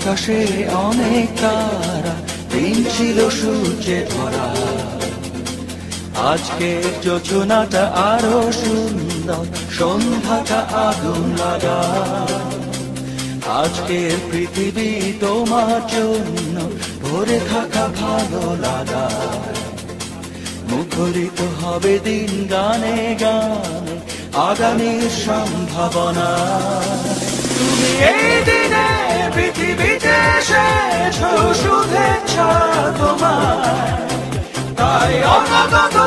আকাশে অনেক তারা, দিন ছিল সূর্যে ধরা। আজকের যোজনাটা আরো সুন্দর, সন্ধ্যাটা আগুন লাগা। আজকের পৃথিবী তোমার জন্য ভরে থাকা ভালো লাগা। মুখরিত হবে দিন গানে গানে, আগামীর সম্ভাবনা। তুমি এই দিনে পৃথিবীতে এসেছো, শুভেচ্ছা তোমার। তাই অনাগত